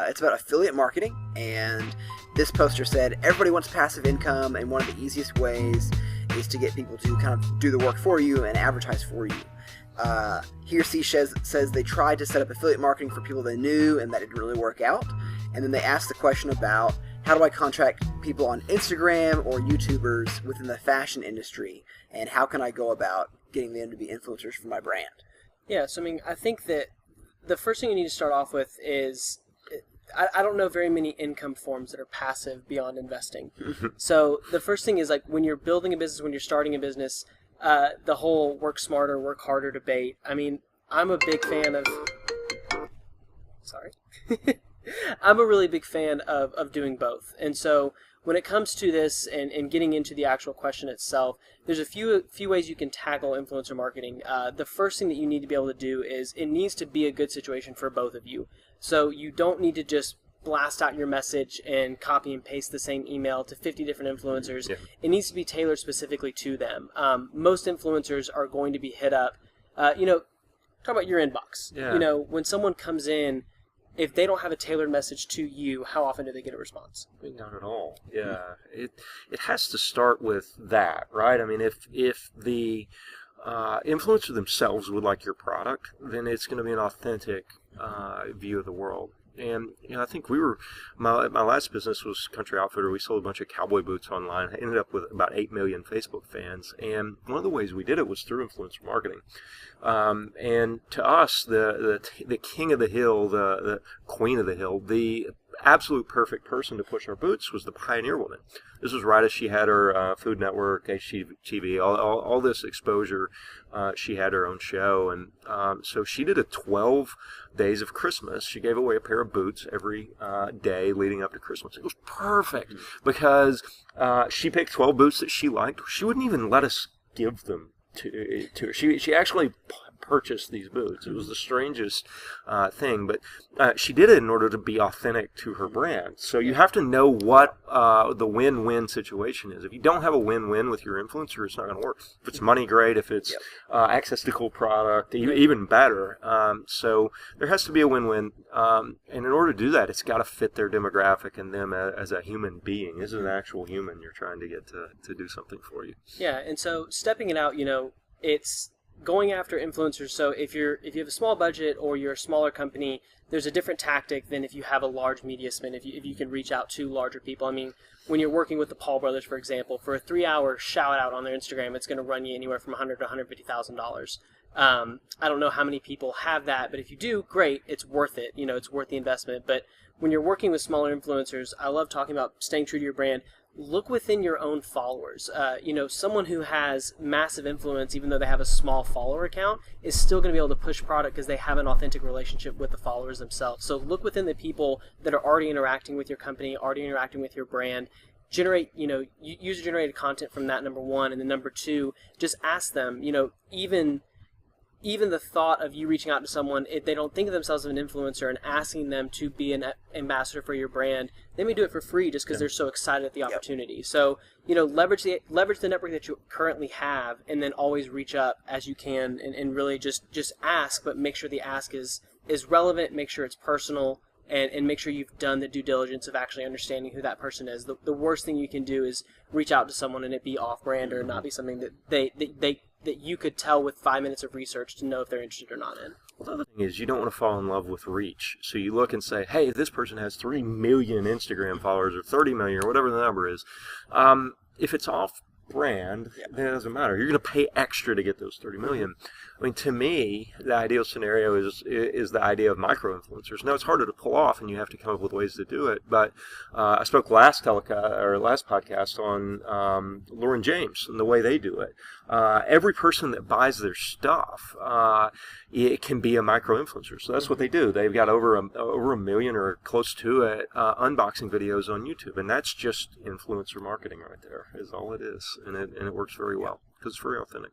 It's about affiliate marketing, and this poster said everybody wants passive income, and one of the easiest ways is to get people to kind of do the work for you and advertise for you. He or she says they tried to set up affiliate marketing for people they knew, and that didn't really work out. And then they asked the question about, how do I contract people on Instagram or YouTubers within the fashion industry, and how can I go about getting them to be influencers for my brand? Yeah, so I think that the first thing you need to start off with is, I don't know very many income forms that are passive beyond investing. So the first thing is, like, when you're building a business, when you're starting a business, the whole work smarter, work harder debate. I'm a big fan of... Sorry. I'm a really big fan of doing both. And so when it comes to this and getting into the actual question itself, there's a few ways you can tackle influencer marketing. The first thing that you need to be able to do is it needs to be a good situation for both of you. So you don't need to just blast out your message and copy and paste the same email to 50 different influencers. Yeah. It needs to be tailored specifically to them. Most influencers are going to be hit up. Talk about your inbox. Yeah. When someone comes in, if they don't have a tailored message to you, how often do they get a response? Not at all. Yeah, it has to start with that, right? If the influencer themselves would like your product, then it's going to be an authentic view of the world. And I think my last business was Country Outfitter. We sold a bunch of cowboy boots online. I ended up with about 8 million Facebook fans. And one of the ways we did it was through influencer marketing. And to us, the king of the hill, the queen of the hill, the absolute perfect person to push our boots was the Pioneer Woman. This was right as she had her Food Network, HGTV, all this exposure. She had her own show, and so she did a 12 days of Christmas. She gave away a pair of boots every day leading up to Christmas. It was perfect because she picked 12 boots that she liked. She wouldn't even let us give them to her. She actually purchased these boots. It was the strangest thing, but she did it in order to be authentic to her brand. So you have to know what the win-win situation is. If you don't have a win-win with your influencer, it's not going to work. If it's money, great. If it's access to cool product, even better. So there has to be a win-win, and in order to do that, it's got to fit their demographic and them as a human being. This is an actual human you're trying to get to do something for you. Yeah, and so stepping it out, it's going after influencers. So if you have a small budget or you're a smaller company, there's a different tactic than if you have a large media spend, if you can reach out to larger people. When you're working with the Paul brothers, for example, for a 3-hour shout out on their Instagram, it's going to run you anywhere from $100,000 to $150,000. I don't know how many people have that, but if you do, great, it's worth it. It's worth the investment. But when you're working with smaller influencers, I love talking about staying true to your brand. Look within your own followers. Someone who has massive influence, even though they have a small follower account, is still going to be able to push product because they have an authentic relationship with the followers themselves. So look within the people that are already interacting with your company, already interacting with your brand. Generate, user-generated content from that, number one. And then number two, just ask them, even the thought of you reaching out to someone, if they don't think of themselves as an influencer, and asking them to be an ambassador for your brand, they may do it for free just because they're so excited at the opportunity. So, leverage the network that you currently have, and then always reach up as you can, and really just ask, but make sure the ask is relevant, make sure it's personal, and make sure you've done the due diligence of actually understanding who that person is. The worst thing you can do is reach out to someone and it be off-brand or not be something that that you could tell with 5 minutes of research to know if they're interested or not in. Well, the other thing is you don't want to fall in love with reach. So you look and say, hey, this person has 3 million Instagram followers or 30 million or whatever the number is. If it's off brand, then it doesn't matter. You're going to pay extra to get those 30 million. To me, the ideal scenario is the idea of micro-influencers. Now, it's harder to pull off, and you have to come up with ways to do it. But I spoke last podcast on Lauren James and the way they do it. Every person that buys their stuff, it can be a micro-influencer. So that's what they do. They've got over a million or close to it unboxing videos on YouTube, and that's just influencer marketing right there. Is all it is, and it works very well because it's very authentic.